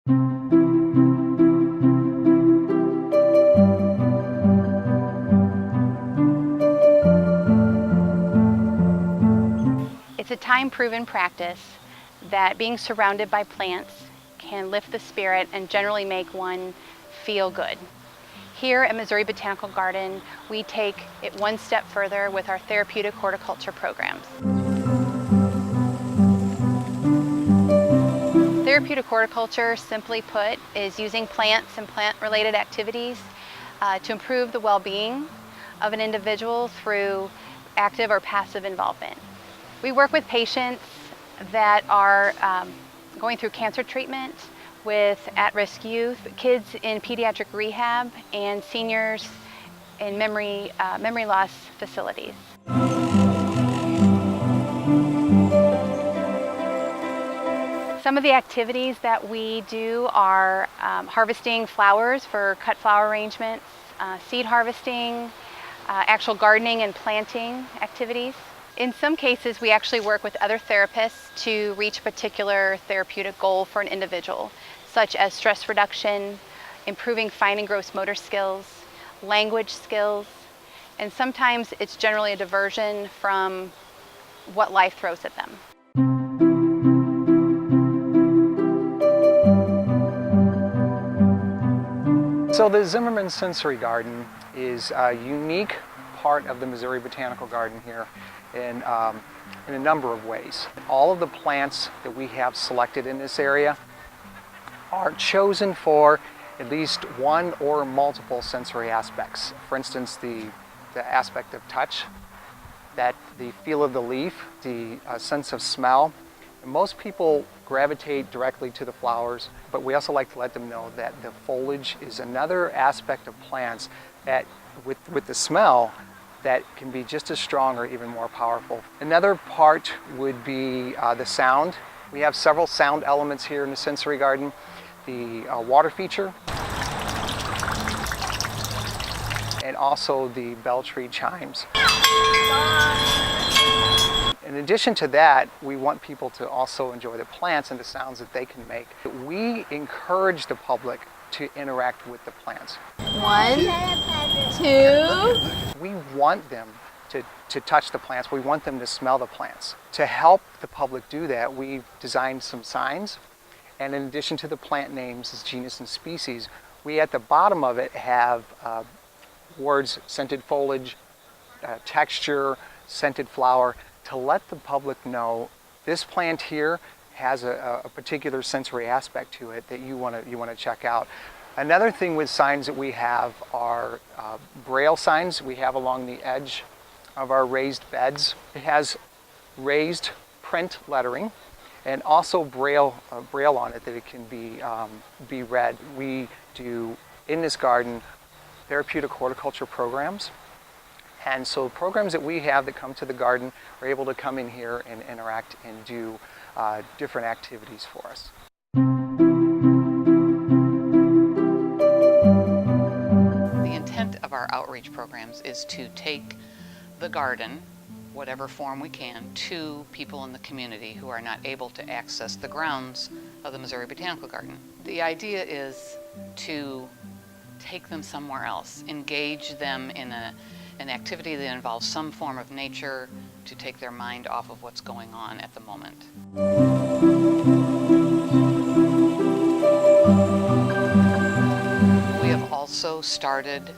It's a time-proven practice that being surrounded by plants can lift the spirit and generally make one feel good. Here at Missouri Botanical Garden, we take it one step further with our therapeutic horticulture programs. Therapeutic horticulture, simply put, is using plants and plant-related activities to improve the well-being of an individual through active or passive involvement. We work with patients that are going through cancer treatment, with at-risk youth, kids in pediatric rehab, and seniors in memory loss facilities. Some of the activities that we do are harvesting flowers for cut flower arrangements, seed harvesting, actual gardening and planting activities. In some cases, we actually work with other therapists to reach a particular therapeutic goal for an individual, such as stress reduction, improving fine and gross motor skills, language skills, and sometimes it's generally a diversion from what life throws at them. So the Zimmerman Sensory Garden is a unique part of the Missouri Botanical Garden here in a number of ways. All of the plants that we have selected in this area are chosen for at least one or multiple sensory aspects. For instance, the aspect of touch, the feel of the leaf, the sense of smell. And most people gravitate directly to the flowers, but we also like to let them know that the foliage is another aspect of plants that, with the smell, that can be just as strong or even more powerful. Another part would be the sound. We have several sound elements here in the sensory garden. The water feature, and also the bell tree chimes. In addition to that, we want people to also enjoy the plants and the sounds that they can make. We encourage the public to interact with the plants. 1, 2. We want them to touch the plants. We want them to smell the plants. To help the public do that, we've designed some signs. And in addition to the plant names, as genus and species, we at the bottom of it have words, scented foliage, texture, scented flower, to let the public know this plant here has a particular sensory aspect to it that you want to check out. Another thing with signs that we have are braille signs we have along the edge of our raised beds. It has raised print lettering and also braille on it that it can be read. We do, in this garden, therapeutic horticulture programs. And so programs that we have that come to the garden are able to come in here and interact and do different activities for us. The intent of our outreach programs is to take the garden, whatever form we can, to people in the community who are not able to access the grounds of the Missouri Botanical Garden. The idea is to take them somewhere else, engage them in an activity that involves some form of nature to take their mind off of what's going on at the moment. We have also started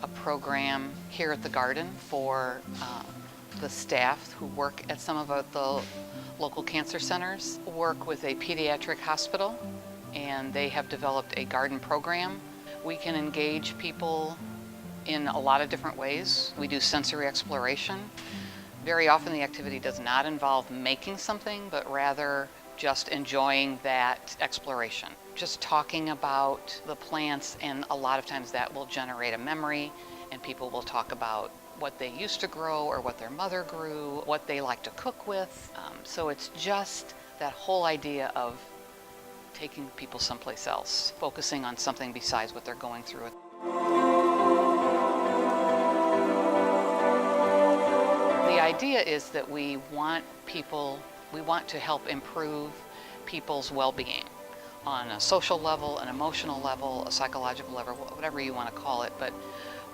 a program here at the garden for the staff who work at some of the local cancer centers, work with a pediatric hospital, and they have developed a garden program. We can engage people in a lot of different ways. We do sensory exploration. Very often the activity does not involve making something, but rather just enjoying that exploration. Just talking about the plants, and a lot of times that will generate a memory, and people will talk about what they used to grow or what their mother grew, what they like to cook with. So it's just that whole idea of taking people someplace else, focusing on something besides what they're going through. The idea is that we want to help improve people's well-being. on a social level, an emotional level, a psychological level, whatever you want to call it. But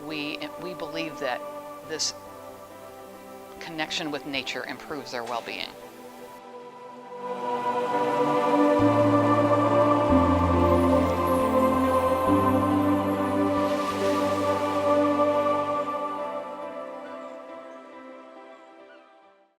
we believe that this connection with nature improves their well-being.